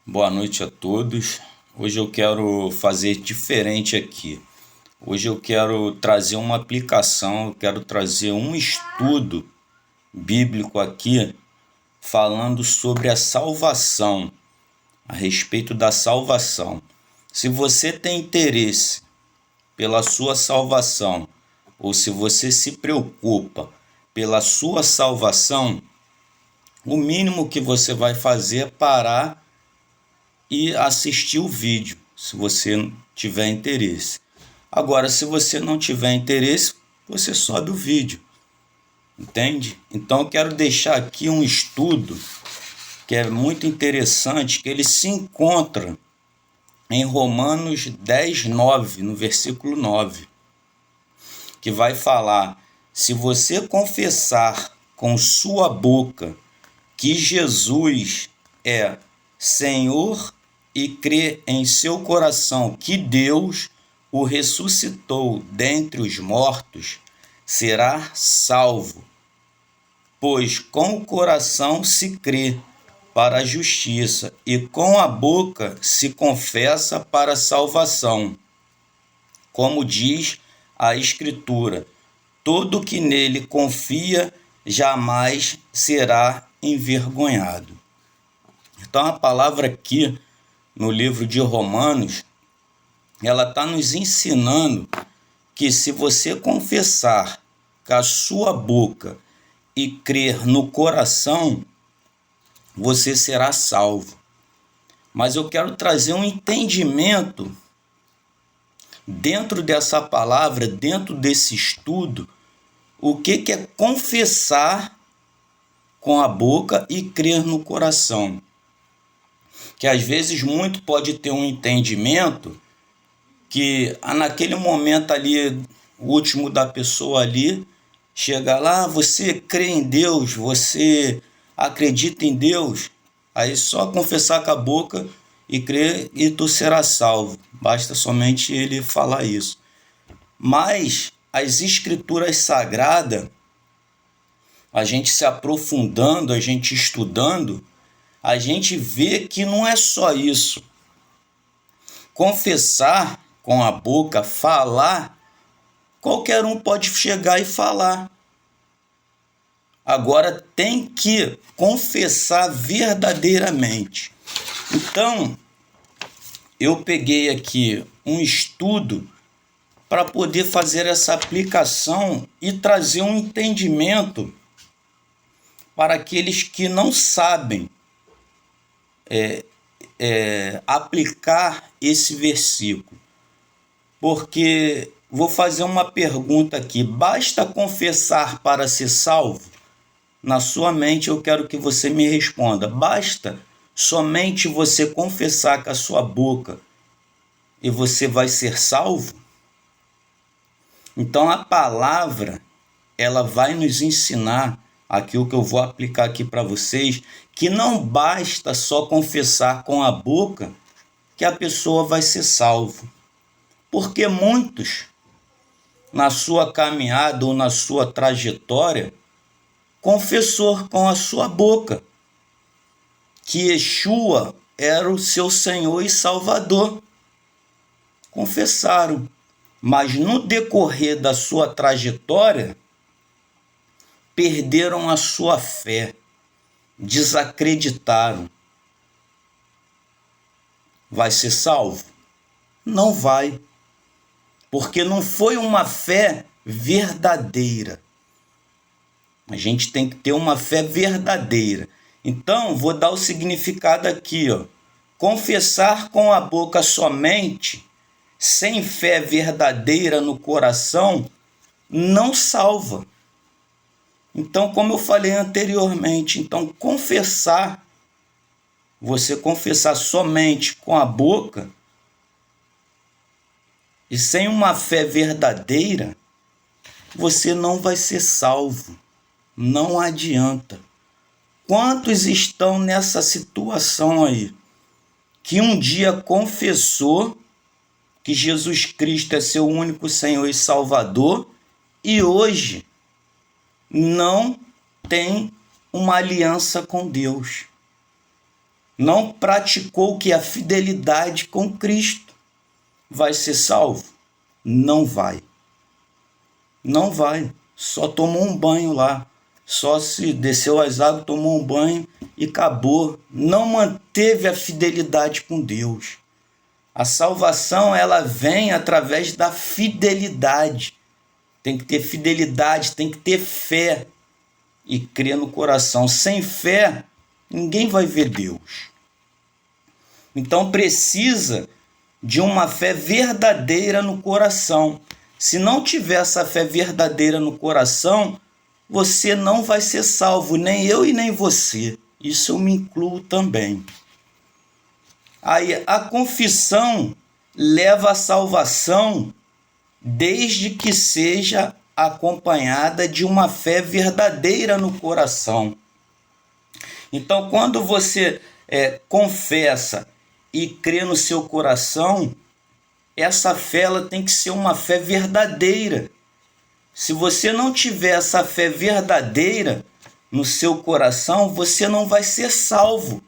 Boa noite a todos. Hoje eu quero fazer diferente aqui. Hoje eu quero trazer uma aplicação, eu quero trazer um estudo bíblico aqui falando sobre a salvação, a respeito da salvação. Se você tem interesse pela sua salvação, ou se você se preocupa pela sua salvação, o mínimo que você vai fazer é parar e assistir o vídeo, se você tiver interesse. Agora, se você não tiver interesse, você sobe o vídeo, entende? Então eu quero deixar aqui um estudo que é muito interessante, que ele se encontra em Romanos 10:9, no versículo 9, que vai falar: se você confessar com sua boca que Jesus é Senhor e crer em seu coração que Deus o ressuscitou dentre os mortos, será salvo. Pois com o coração se crê para a justiça e com a boca se confessa para a salvação. Como diz a Escritura, todo que nele confia jamais será envergonhado. Então a palavra aqui no livro de Romanos, ela está nos ensinando que se você confessar com a sua boca e crer no coração, você será salvo. Mas eu quero trazer um entendimento dentro dessa palavra, dentro desse estudo, o que é confessar com a boca e crer no coração. Que às vezes muito pode ter um entendimento que naquele momento ali, o último da pessoa ali, chega lá, você crê em Deus, você acredita em Deus, aí só confessar com a boca e crer e tu serás salvo. Basta somente ele falar isso. Mas as escrituras sagradas, a gente se aprofundando, a gente estudando, a gente vê que não é só isso. Confessar com a boca, falar, qualquer um pode chegar e falar. Agora tem que confessar verdadeiramente. Então, eu peguei aqui um estudo para poder fazer essa aplicação e trazer um entendimento para aqueles que não sabem aplicar esse versículo. Porque vou fazer uma pergunta aqui: basta confessar para ser salvo? Na sua mente eu quero que você me responda: basta somente você confessar com a sua boca e você vai ser salvo? Então a palavra, ela vai nos ensinar aquilo que eu vou aplicar aqui para vocês, que não basta só confessar com a boca que a pessoa vai ser salvo. Porque muitos, na sua caminhada ou na sua trajetória, confessou com a sua boca que Yeshua era o seu Senhor e Salvador. Confessaram, mas no decorrer da sua trajetória, perderam a sua fé, desacreditaram. Vai ser salvo? Não vai, porque não foi uma fé verdadeira. A gente tem que ter uma fé verdadeira. Então, vou dar o significado aqui, ó. Confessar com a boca somente, sem fé verdadeira no coração, não salva. Então, como eu falei anteriormente, então confessar, você confessar somente com a boca e sem uma fé verdadeira, você não vai ser salvo. Não adianta. Quantos estão nessa situação aí? Que um dia confessou que Jesus Cristo é seu único Senhor e Salvador e hoje não tem uma aliança com Deus. não praticou que a fidelidade com Cristo, vai ser salvo? Não vai. Não vai. Só tomou um banho lá. Só se desceu as águas, tomou um banho e acabou. Não manteve a fidelidade com Deus. A salvação, ela vem através da fidelidade. Tem que ter fidelidade, tem que ter fé e crer no coração. Sem fé, ninguém vai ver Deus. Então precisa de uma fé verdadeira no coração. Se não tiver essa fé verdadeira no coração, você não vai ser salvo, nem eu e nem você. Isso eu me incluo também. Aí a confissão leva à salvação desde que seja acompanhada de uma fé verdadeira no coração. Então, quando você confessa e crê no seu coração, essa fé ela tem que ser uma fé verdadeira. Se você não tiver essa fé verdadeira no seu coração, você não vai ser salvo.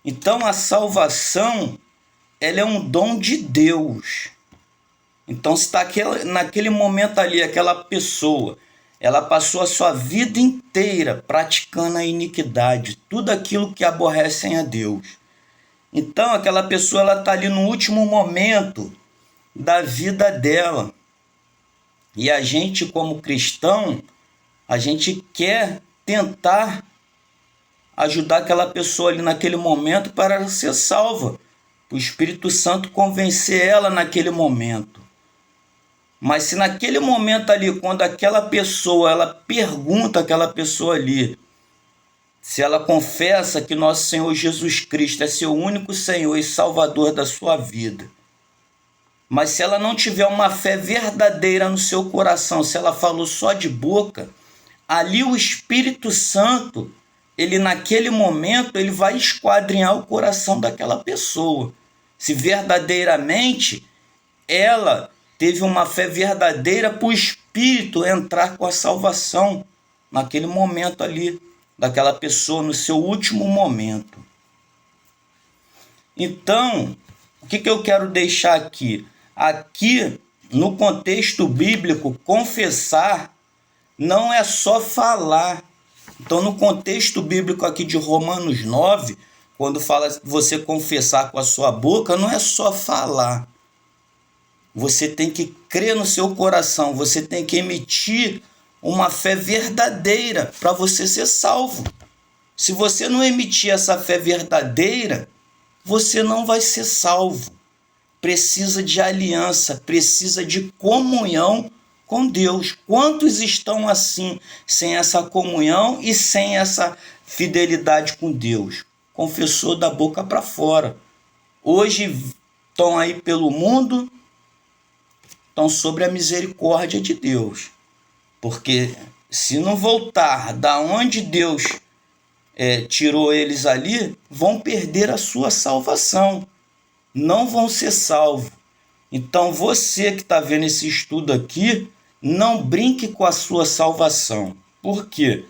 Então a salvação, ela é um dom de Deus. Então se está naquele momento ali, aquela pessoa, ela passou a sua vida inteira praticando a iniquidade, tudo aquilo que aborrecem a Deus. Então aquela pessoa ela está ali no último momento da vida dela. E a gente, como cristão, a gente quer tentar ajudar aquela pessoa ali naquele momento para ela ser salva. O Espírito Santo convencer ela naquele momento. Mas se naquele momento ali, quando aquela pessoa, ela pergunta àquela pessoa ali, se ela confessa que nosso Senhor Jesus Cristo é seu único Senhor e Salvador da sua vida, mas se ela não tiver uma fé verdadeira no seu coração, se ela falou só de boca, ali o Espírito Santo, ele naquele momento, ele vai esquadrinhar o coração daquela pessoa. Se verdadeiramente ela teve uma fé verdadeira para o Espírito entrar com a salvação naquele momento ali, daquela pessoa, no seu último momento. Então, o que eu quero deixar aqui? Aqui, no contexto bíblico, confessar não é só falar. Então, no contexto bíblico aqui de Romanos 9, quando fala você confessar com a sua boca, não é só falar. Você tem que crer no seu coração, você tem que emitir uma fé verdadeira para você ser salvo. Se você não emitir essa fé verdadeira, você não vai ser salvo. Precisa de aliança, precisa de comunhão com Deus. Quantos estão assim, sem essa comunhão e sem essa fidelidade com Deus? Confessou da boca para fora. Hoje estão aí pelo mundo, estão sobre a misericórdia de Deus. Porque se não voltar da onde Deus tirou eles ali, vão perder a sua salvação. Não vão ser salvos. Então você que está vendo esse estudo aqui, não brinque com a sua salvação. Por quê?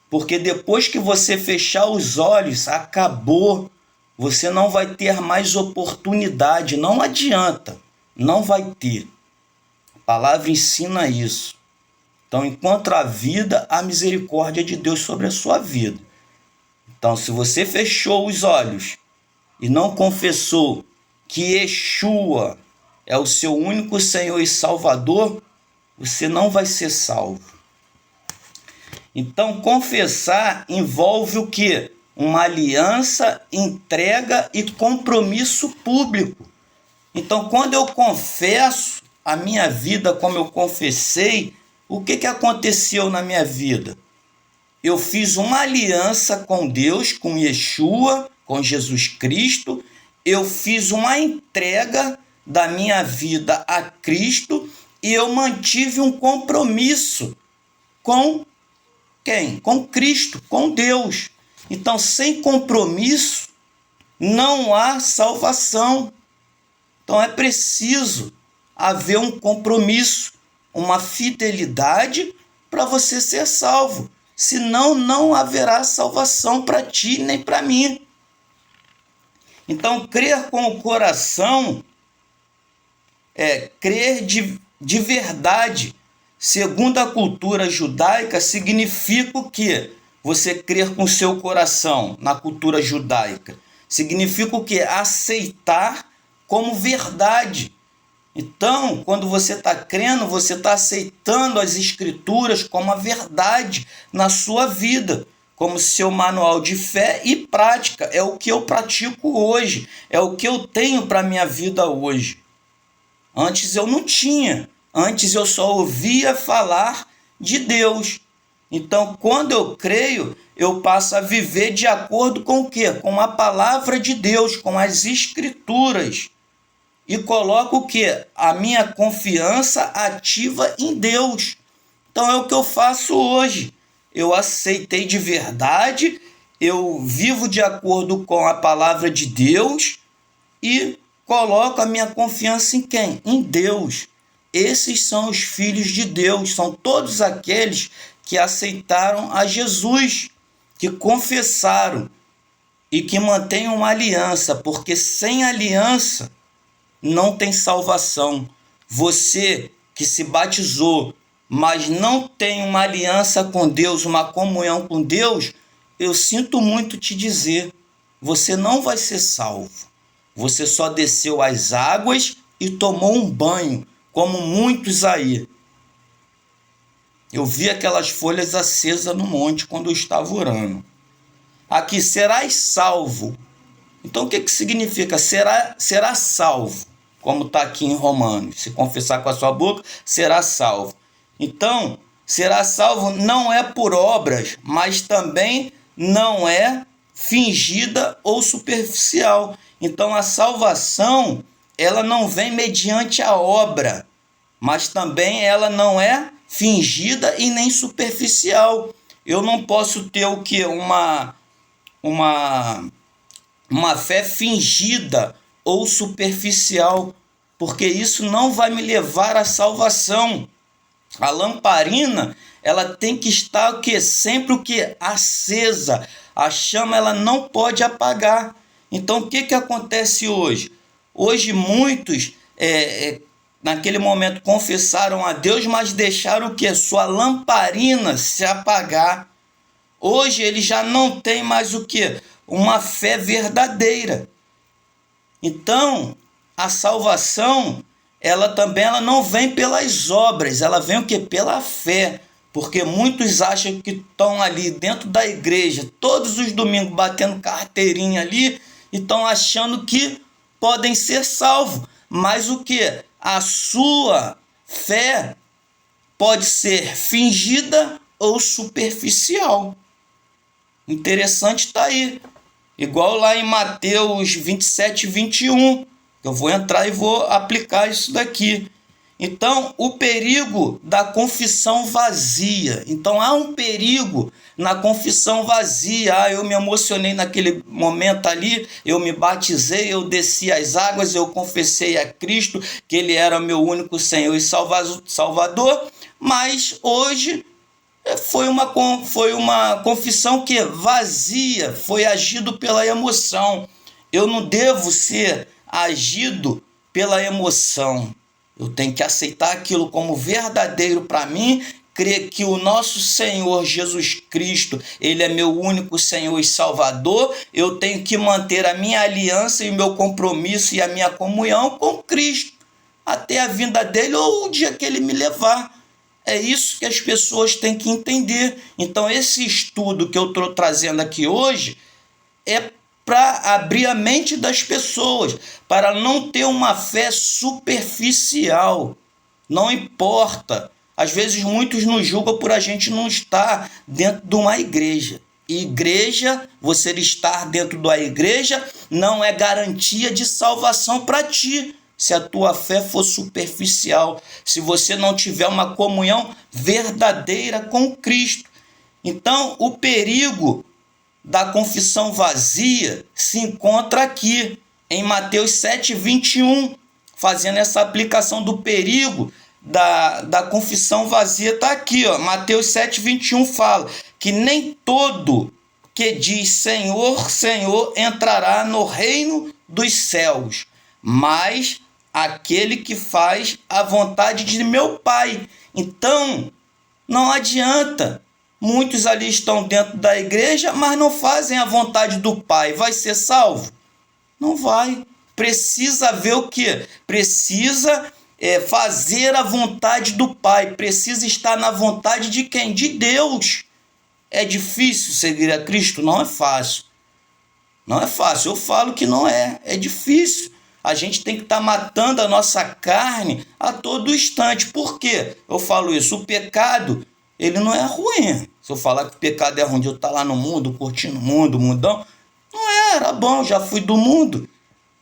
Porque depois que você fechar os olhos, acabou. Você não vai ter mais oportunidade. Não adianta. Não vai ter. A palavra ensina isso. Então, enquanto há vida, há misericórdia de Deus sobre a sua vida. Então, se você fechou os olhos e não confessou que Yeshua é o seu único Senhor e Salvador, você não vai ser salvo. Então, confessar envolve o quê? Uma aliança, entrega e compromisso público. Então, quando eu confesso a minha vida como eu confessei, o que aconteceu na minha vida? Eu fiz uma aliança com Deus, com Yeshua, com Jesus Cristo. Eu fiz uma entrega da minha vida a Cristo e eu mantive um compromisso com quem? Com Cristo, com Deus. Então, sem compromisso, não há salvação. Então, é preciso haver um compromisso, uma fidelidade para você ser salvo. Senão, não haverá salvação para ti nem para mim. Então, crer com o coração é crer de verdade. Segundo a cultura judaica, significa o quê? Você crer com o seu coração na cultura judaica. Significa o quê? Aceitar como verdade. Então, quando você está crendo, você está aceitando as escrituras como a verdade na sua vida, como seu manual de fé e prática. É o que eu pratico hoje, é o que eu tenho para a minha vida hoje. Antes eu não tinha, antes eu só ouvia falar de Deus. Então, quando eu creio, eu passo a viver de acordo com o quê? Com a palavra de Deus, com as escrituras. E coloco o quê? A minha confiança ativa em Deus. Então é o que eu faço hoje. Eu aceitei de verdade, eu vivo de acordo com a palavra de Deus e coloco a minha confiança em quem? Em Deus. Esses são os filhos de Deus, são todos aqueles que aceitaram a Jesus, que confessaram e que mantêm uma aliança, porque sem aliança não tem salvação. Você que se batizou, mas não tem uma aliança com Deus, uma comunhão com Deus, eu sinto muito te dizer, você não vai ser salvo. Você só desceu às águas e tomou um banho, como muitos aí. Eu vi aquelas folhas acesas no monte quando eu estava orando. Aqui, serás salvo. Então o que significa? Será salvo, como está aqui em Romanos. Se confessar com a sua boca, será salvo. Então, será salvo não é por obras, mas também não é fingida ou superficial. Então a salvação, ela não vem mediante a obra, mas também ela não é fingida e nem superficial. Eu não posso ter o que? Uma fé fingida ou superficial, porque isso não vai me levar à salvação. A lamparina, ela tem que estar o quê? Sempre o quê? Acesa. A chama, ela não pode apagar. Então, o que acontece hoje? Hoje, muitos, naquele momento, confessaram a Deus, mas deixaram o quê? Sua lamparina se apagar. Hoje, eles já não têm mais o quê? Uma fé verdadeira. Então, a salvação, ela não vem pelas obras, ela vem o quê? Pela fé. Porque muitos acham que estão ali dentro da igreja, todos os domingos batendo carteirinha ali, e estão achando que podem ser salvos. Mas o que? A sua fé pode ser fingida ou superficial. Interessante está aí. Igual lá em Mateus 27, 21. Eu vou entrar e vou aplicar isso daqui. Então, o perigo da confissão vazia. Então, há um perigo na confissão vazia. Eu me emocionei naquele momento ali, eu me batizei, eu desci as águas, eu confessei a Cristo que Ele era meu único Senhor e Salvador, mas hoje foi uma confissão que vazia, foi agido pela emoção. Eu não devo ser agido pela emoção. Eu tenho que aceitar aquilo como verdadeiro para mim, crer que o nosso Senhor Jesus Cristo, Ele é meu único Senhor e Salvador. Eu tenho que manter a minha aliança e o meu compromisso e a minha comunhão com Cristo, até a vinda dEle ou o dia que Ele me levar. É isso que as pessoas têm que entender. Então, esse estudo que eu estou trazendo aqui hoje é para abrir a mente das pessoas, para não ter uma fé superficial. Não importa. Às vezes muitos nos julgam por a gente não estar dentro de uma igreja. Igreja, você estar dentro da igreja não é garantia de salvação para ti, se a tua fé for superficial, se você não tiver uma comunhão verdadeira com Cristo. Então, o perigo da confissão vazia se encontra aqui, em Mateus 7, 21, fazendo essa aplicação do perigo da confissão vazia, está aqui, ó. Mateus 7, 21 fala que nem todo que diz Senhor, Senhor entrará no reino dos céus, mas aquele que faz a vontade de meu Pai. Então, não adianta. Muitos ali estão dentro da igreja, mas não fazem a vontade do Pai. Vai ser salvo? Não vai. Precisa ver o quê? Precisa fazer a vontade do Pai. Precisa estar na vontade de quem? De Deus. É difícil seguir a Cristo? Não é fácil. Não é fácil. Eu falo que não é. É difícil. A gente tem que estar matando a nossa carne a todo instante. Por quê? Eu falo isso. O pecado, ele não é ruim. Se eu falar que o pecado é ruim, de eu estar lá no mundo, curtindo o mundo, mundão, não era bom, já fui do mundo.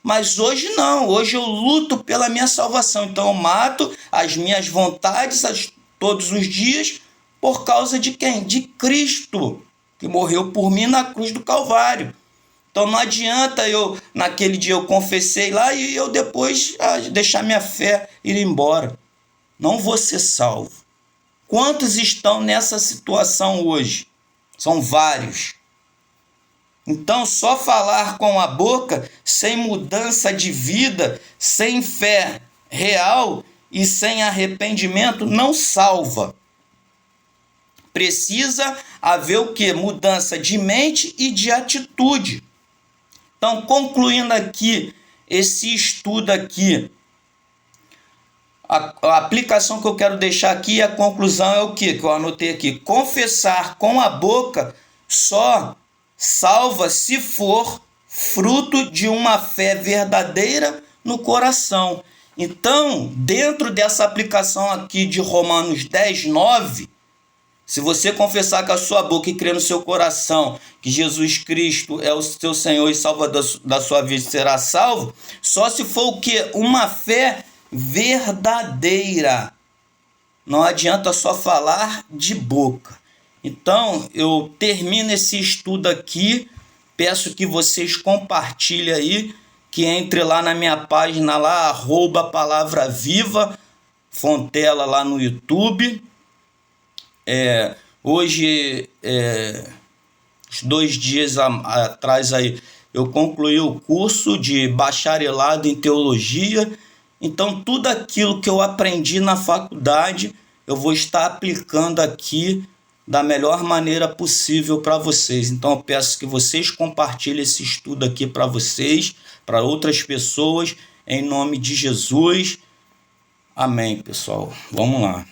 Mas hoje não. Hoje eu luto pela minha salvação. Então eu mato as minhas vontades todos os dias por causa de quem? De Cristo, que morreu por mim na cruz do Calvário. Então não adianta naquele dia eu confessei lá e eu depois deixar minha fé ir embora. Não vou ser salvo. Quantos estão nessa situação hoje? São vários. Então só falar com a boca, sem mudança de vida, sem fé real e sem arrependimento, não salva. Precisa haver o quê? Mudança de mente e de atitude. Então, concluindo aqui esse estudo aqui, a aplicação que eu quero deixar aqui, a conclusão é o quê? Que eu anotei aqui. Confessar com a boca só salva se for fruto de uma fé verdadeira no coração. Então, dentro dessa aplicação aqui de Romanos 10:9, se você confessar com a sua boca e crer no seu coração que Jesus Cristo é o seu Senhor e Salvador da sua vida, será salvo, só se for o quê? Uma fé verdadeira. Não adianta só falar de boca. Então, eu termino esse estudo aqui, peço que vocês compartilhem aí, que entre lá na minha página lá, @palavraviva, Fontela lá no YouTube. Hoje, uns 2 dias atrás aí, eu concluí o curso de bacharelado em teologia. Então, tudo aquilo que eu aprendi na faculdade, eu vou estar aplicando aqui da melhor maneira possível para vocês. Então, eu peço que vocês compartilhem esse estudo aqui para vocês, para outras pessoas, em nome de Jesus. Amém, pessoal. Vamos lá.